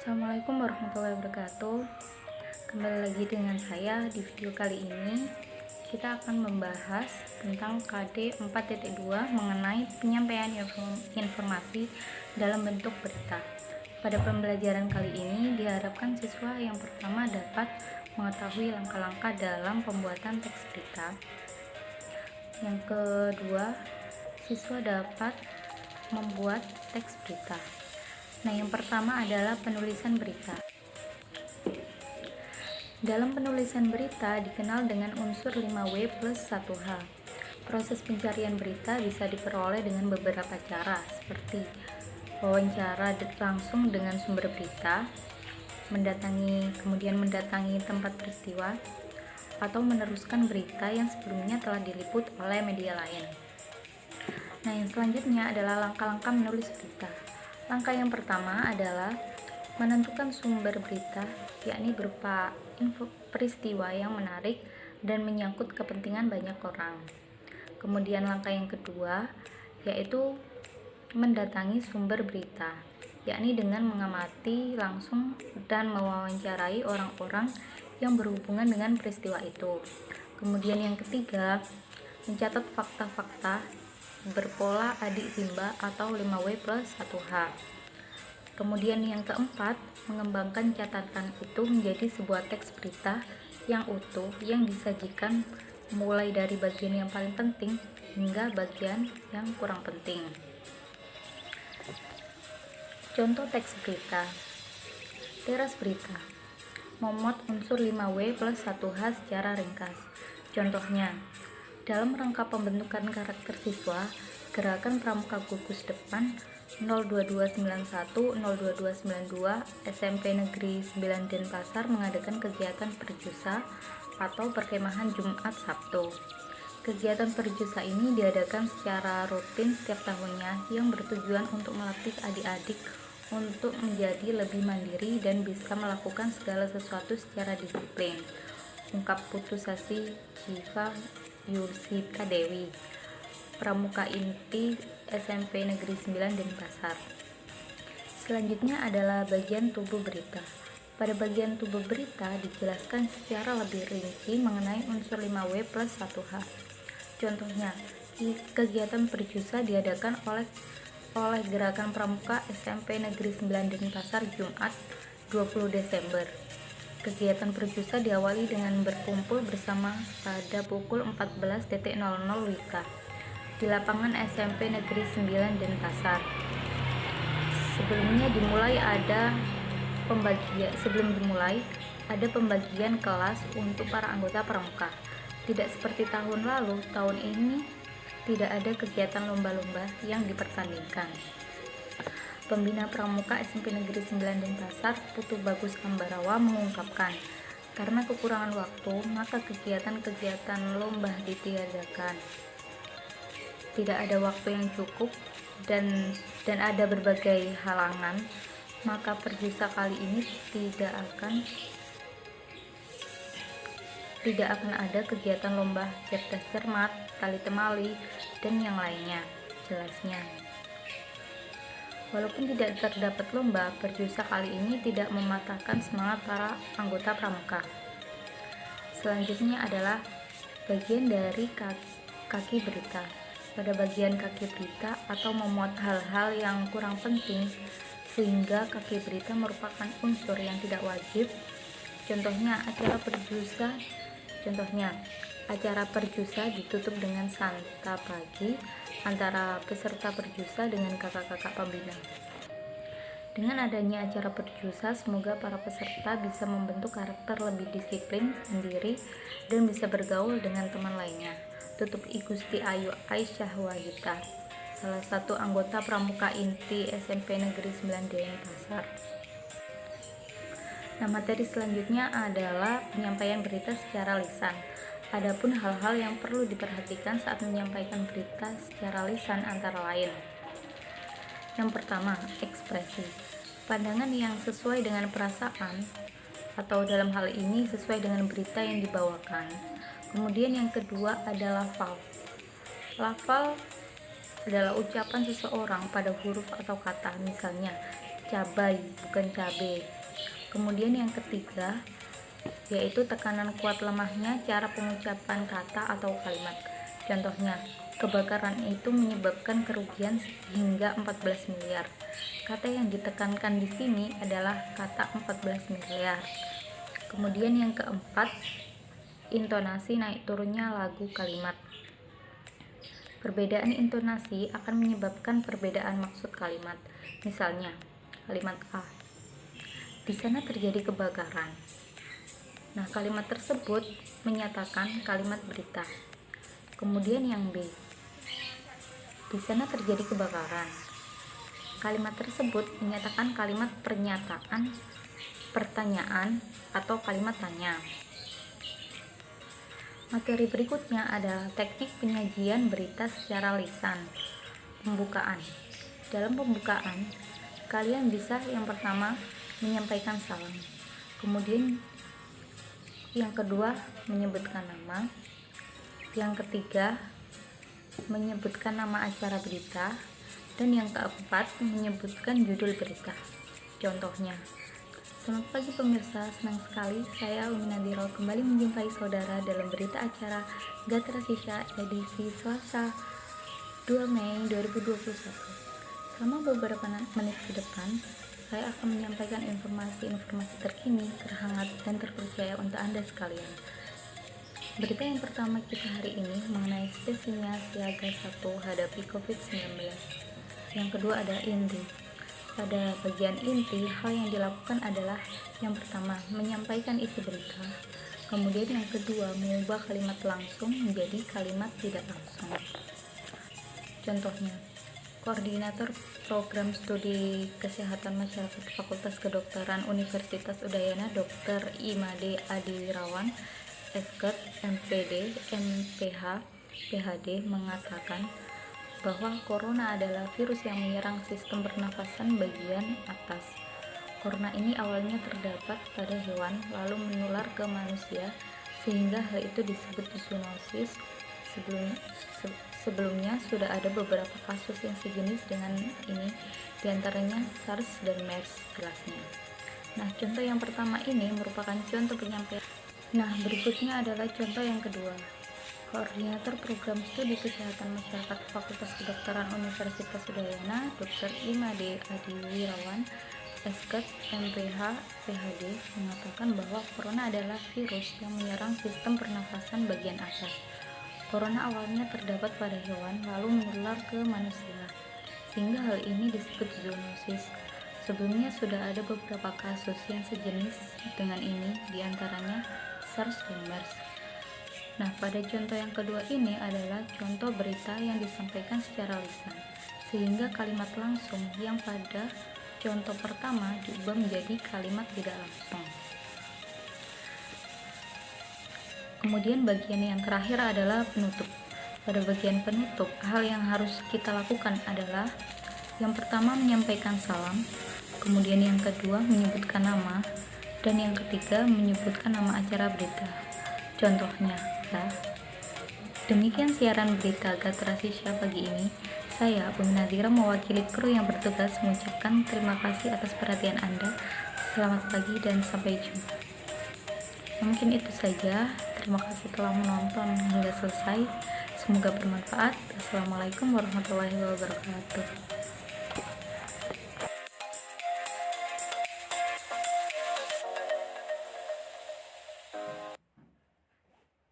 Assalamualaikum warahmatullahi wabarakatuh. Kembali lagi dengan saya. Di video kali ini kita akan membahas tentang KD 4.2 mengenai penyampaian informasi dalam bentuk berita. Pada pembelajaran kali ini diharapkan siswa yang pertama dapat mengetahui langkah-langkah dalam pembuatan teks berita. Yang kedua, siswa dapat membuat teks berita. Nah, yang pertama adalah penulisan berita. Dalam penulisan berita dikenal dengan unsur 5W plus 1H. Proses pencarian berita bisa diperoleh dengan beberapa cara, seperti wawancara langsung dengan sumber berita, kemudian mendatangi tempat peristiwa, atau meneruskan berita yang sebelumnya telah diliput oleh media lain. Nah, yang selanjutnya adalah langkah-langkah menulis berita. Langkah yang pertama adalah menentukan sumber berita, yakni berupa peristiwa yang menarik dan menyangkut kepentingan banyak orang. Kemudian langkah yang kedua yaitu mendatangi sumber berita, yakni dengan mengamati langsung dan mewawancarai orang-orang yang berhubungan dengan peristiwa itu. Kemudian yang ketiga, mencatat fakta-fakta berpola adik Simba atau 5W plus 1H. Kemudian yang keempat, mengembangkan catatan itu menjadi sebuah teks berita yang utuh yang disajikan mulai dari bagian yang paling penting hingga bagian yang kurang penting. Contoh teks berita. Teras berita memuat unsur 5W plus 1H secara ringkas. Contohnya, dalam rangka pembentukan karakter siswa, Gerakan Pramuka Gugus Depan 02291-02292 SMP Negeri 9 Denpasar mengadakan kegiatan perjusa atau perkemahan Jumat Sabtu. Kegiatan perjusa ini diadakan secara rutin setiap tahunnya yang bertujuan untuk melatih adik-adik untuk menjadi lebih mandiri dan bisa melakukan segala sesuatu secara disiplin. Ungkap Putusasi Jiva Yursika Dewi, Pramuka Inti SMP Negeri 9 Denpasar. Selanjutnya adalah bagian tubuh berita. Pada bagian tubuh berita dijelaskan secara lebih rinci mengenai unsur 5W plus 1H. Contohnya, kegiatan perjusa diadakan oleh Gerakan Pramuka SMP Negeri 9 Denpasar Jumat 20 Desember. Kegiatan perjusa diawali dengan berkumpul bersama pada pukul 14.00 WIB di lapangan SMP Negeri 9 Denpasar. Sebelum dimulai ada pembagian kelas untuk para anggota pramuka. Tidak seperti tahun lalu, tahun ini tidak ada kegiatan lomba-lomba yang dipertandingkan. Pembina Pramuka SMP Negeri 9 Denpasar, Putu Bagus Ambarawa mengungkapkan, karena kekurangan waktu, maka kegiatan-kegiatan lomba ditiadakan. Tidak ada waktu yang cukup dan ada berbagai halangan, maka perjusa kali ini tidak akan ada kegiatan lomba cerdas cermat, tali temali, dan yang lainnya, jelasnya. Walaupun tidak terdapat lomba, perjusa kali ini tidak mematahkan semangat para anggota pramuka. Selanjutnya adalah bagian dari kaki berita. Pada bagian kaki berita atau memuat hal-hal yang kurang penting sehingga kaki berita merupakan unsur yang tidak wajib. Contohnya acara perjusa ditutup dengan santa pagi antara peserta perjusa dengan kakak-kakak pembina. Dengan adanya acara perjusa, semoga para peserta bisa membentuk karakter lebih disiplin, mandiri, dan bisa bergaul dengan teman lainnya. Tutup I Gusti Ayu Aisyah Wahita, salah satu anggota Pramuka Inti SMP Negeri 9 Denpasar. Nah, materi selanjutnya adalah penyampaian berita secara lisan. Adapun hal-hal yang perlu diperhatikan saat menyampaikan berita secara lisan antara lain. Yang pertama, ekspresi. Pandangan yang sesuai dengan perasaan atau dalam hal ini sesuai dengan berita yang dibawakan. Kemudian yang kedua adalah lafal. Lafal adalah ucapan seseorang pada huruf atau kata, misalnya cabai, bukan cabe. Kemudian yang ketiga, yaitu tekanan kuat lemahnya cara pengucapan kata atau kalimat. Contohnya, kebakaran itu menyebabkan kerugian hingga 14 miliar. Kata yang ditekankan di sini adalah kata 14 miliar. Kemudian yang keempat, intonasi naik turunnya lagu kalimat. Perbedaan intonasi akan menyebabkan perbedaan maksud kalimat. Misalnya, kalimat A, di sana terjadi kebakaran. Nah, kalimat tersebut menyatakan kalimat berita. Kemudian yang B, di sana terjadi kebakaran. Kalimat tersebut menyatakan kalimat pernyataan, pertanyaan, atau kalimat tanya. Materi berikutnya adalah teknik penyajian berita secara lisan. Pembukaan. Dalam pembukaan, kalian bisa yang pertama menyampaikan salam. Kemudian yang kedua menyebutkan nama. Yang ketiga menyebutkan nama acara berita. Dan yang keempat menyebutkan judul berita. Contohnya, selamat pagi pemirsa, senang sekali saya Umi Nadiro kembali menjumpai saudara dalam berita acara Gatra Sisha edisi Selasa 2 Mei 2021. Selama beberapa menit ke depan, saya akan menyampaikan informasi-informasi terkini, terhangat, dan terpercaya untuk Anda sekalian. Berita yang pertama kita hari ini mengenai spesiesnya siaga 1 hadapi COVID-19. Yang kedua ada inti. Pada bagian inti, hal yang dilakukan adalah yang pertama, menyampaikan isi berita. Kemudian yang kedua, mengubah kalimat langsung menjadi kalimat tidak langsung. Contohnya, Koordinator Program Studi Kesehatan Masyarakat Fakultas Kedokteran Universitas Udayana Dr. Imade Adiwirawan, Esket, MPD, MPH, PhD mengatakan bahwa corona adalah virus yang menyerang sistem pernafasan bagian atas. Corona ini awalnya terdapat pada hewan lalu menular ke manusia sehingga hal itu disebut zoonosis. Sebelumnya sudah ada beberapa kasus yang sejenis dengan ini, diantaranya SARS dan MERS jelasnya. Nah, contoh yang pertama ini merupakan contoh penyampaian. Nah, berikutnya adalah contoh yang kedua. Koordinator Program Studi Kesehatan Masyarakat Fakultas Kedokteran Universitas Udayana, Dr. Imade Adiwirawan, Esket, MPH, PhD, mengatakan bahwa corona adalah virus yang menyerang sistem pernafasan bagian atas. Corona awalnya terdapat pada hewan lalu menular ke manusia, sehingga hal ini disebut zoonosis. Sebelumnya sudah ada beberapa kasus yang sejenis dengan ini, diantaranya SARS dan MERS. Nah, pada contoh yang kedua ini adalah contoh berita yang disampaikan secara lisan, sehingga kalimat langsung yang pada contoh pertama diubah menjadi kalimat tidak langsung. Kemudian bagian yang terakhir adalah penutup. Pada bagian penutup, hal yang harus kita lakukan adalah yang pertama menyampaikan salam, kemudian yang kedua menyebutkan nama, dan yang ketiga menyebutkan nama acara berita. Contohnya, demikian siaran berita Gatra Sisha pagi ini. Saya, Umi Nadira, mewakili kru yang bertugas mengucapkan terima kasih atas perhatian Anda. Selamat pagi dan sampai jumpa. Mungkin itu saja. Terima kasih telah menonton hingga selesai. Semoga bermanfaat. Assalamualaikum warahmatullahi wabarakatuh.